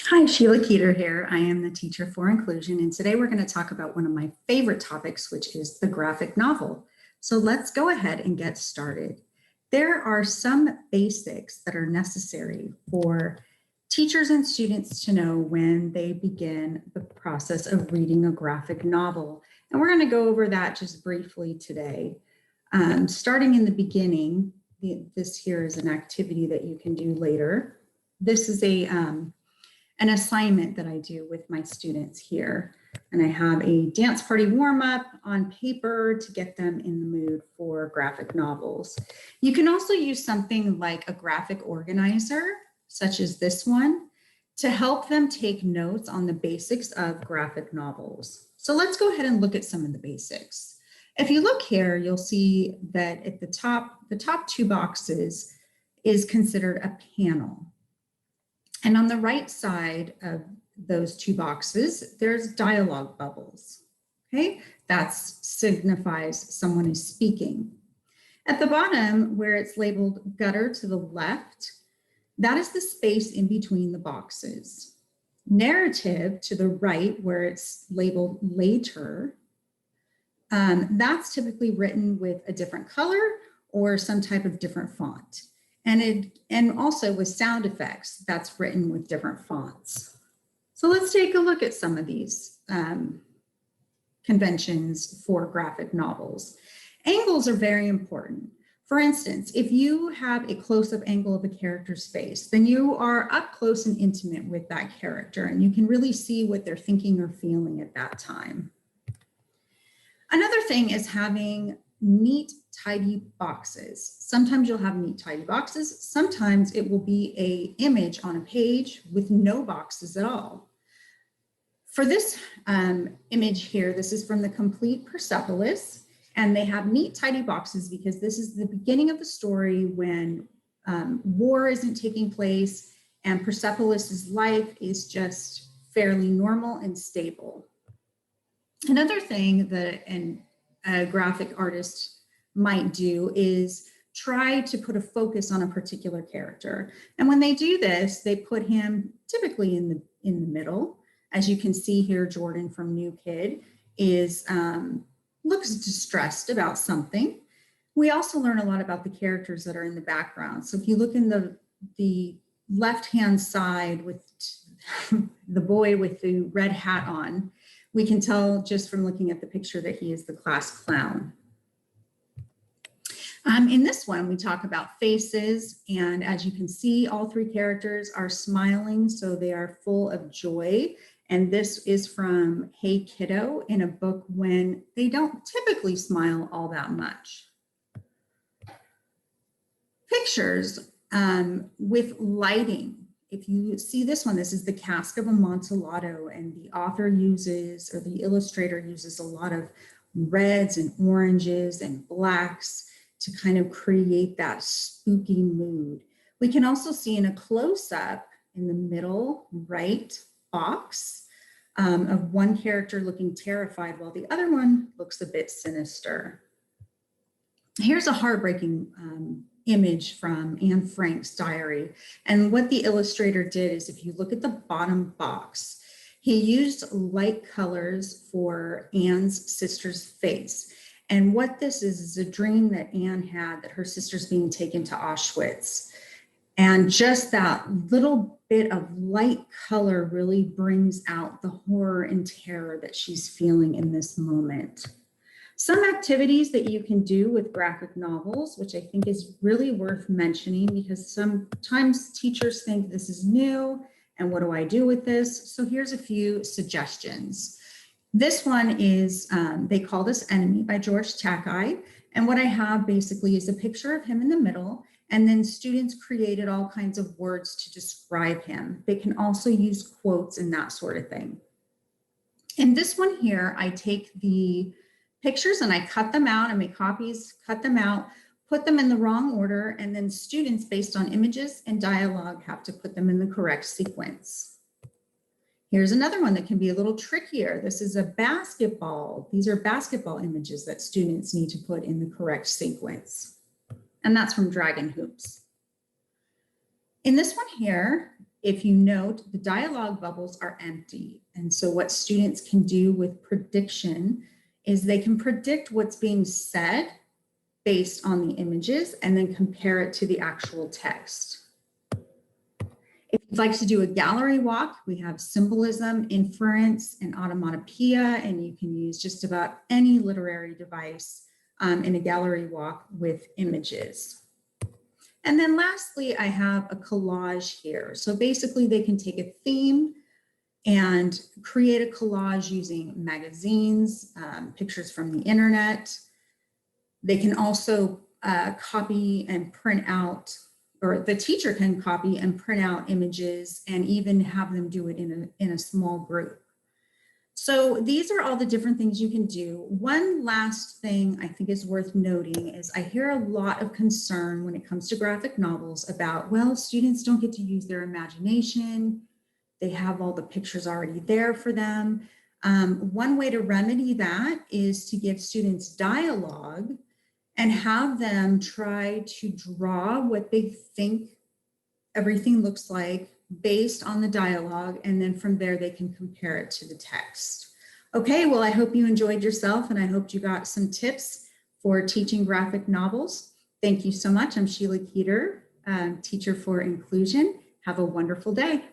Hi, Sheila Keeter here. I am the teacher for inclusion, and today we're going to talk about one of my favorite topics, which is the graphic novel. So let's go ahead and get started. There are some basics that are necessary for teachers and students to know when they begin the process of reading a graphic novel. And we're going to go over that just briefly today. Starting in the beginning, this here is an activity that you can do later. This is an assignment that I do with my students here. And I have a dance party warm up on paper to get them in the mood for graphic novels. You can also use something like a graphic organizer, such as this one, to help them take notes on the basics of graphic novels. So let's go ahead and look at some of the basics. If you look here, you'll see that at the top two boxes is considered a panel. And on the right side of those two boxes, there's dialogue bubbles, okay? That signifies someone is speaking. At the bottom, where it's labeled gutter to the left, that is the space in between the boxes. Narrative to the right, where it's labeled later, that's typically written with a different color or some type of different font. And also with sound effects, that's written with different fonts. So let's take a look at some of these conventions for graphic novels. Angles are very important. For instance, if you have a close-up angle of a character's face, then you are up close and intimate with that character, and you can really see what they're thinking or feeling at that time. Another thing is having neat, tidy boxes. Sometimes you'll have neat, tidy boxes. Sometimes it will be an image on a page with no boxes at all. For this image here, this is from the Complete Persepolis, and they have neat, tidy boxes because this is the beginning of the story when war isn't taking place and Persepolis's life is just fairly normal and stable. Another thing that a graphic artist might do is try to put a focus on a particular character. And when they do this, they put him typically in the middle. As you can see here, Jordan from New Kid looks distressed about something. We also learn a lot about the characters that are in the background. So if you look in the left-hand side with the boy with the red hat on, we can tell just from looking at the picture that he is the class clown. In this one, we talk about faces, and as you can see, all three characters are smiling, so they are full of joy. And this is from Hey Kiddo in a book when they don't typically smile all that much. Pictures with lighting. If you see this one, this is the Cask of Amontillado, and the author uses, or the illustrator uses, a lot of reds and oranges and blacks to kind of create that spooky mood. We can also see in a close-up in the middle right box of one character looking terrified while the other one looks a bit sinister. Here's a heartbreaking image from Anne Frank's diary. And what the illustrator did is, if you look at the bottom box, he used light colors for Anne's sister's face. And what this is a dream that Anne had that her sister's being taken to Auschwitz. And just that little bit of light color really brings out the horror and terror that she's feeling in this moment. Some activities that you can do with graphic novels, which I think is really worth mentioning because sometimes teachers think this is new and what do I do with this? So here's a few suggestions. This one is, they call this Enemy by George Takei. And what I have basically is a picture of him in the middle, and then students created all kinds of words to describe him. They can also use quotes and that sort of thing. In this one here, I take the pictures and I cut them out, I make copies, cut them out, put them in the wrong order, and then students based on images and dialogue have to put them in the correct sequence. Here's another one that can be a little trickier. This is a basketball. These are basketball images that students need to put in the correct sequence. And that's from Dragon Hoops. In this one here, If you note, the dialogue bubbles are empty. And so what students can do with prediction is they can predict what's being said based on the images and then compare it to the actual text. If you'd like to do a gallery walk, we have symbolism, inference, and automatopoeia, and you can use just about any literary device in a gallery walk with images. And then lastly, I have a collage here. So basically they can take a theme and create a collage using magazines, pictures from the internet. They can also copy and print out, or the teacher can copy and print out images and even have them do it in a small group. So these are all the different things you can do. One last thing I think is worth noting is I hear a lot of concern when it comes to graphic novels about, well, students don't get to use their imagination. They have all the pictures already there for them. One way to remedy that is to give students dialogue and have them try to draw what they think everything looks like based on the dialogue, and then from there they can compare it to the text. Okay, well, I hope you enjoyed yourself and I hope you got some tips for teaching graphic novels. Thank you so much. I'm Sheila Keeter, teacher for inclusion. Have a wonderful day.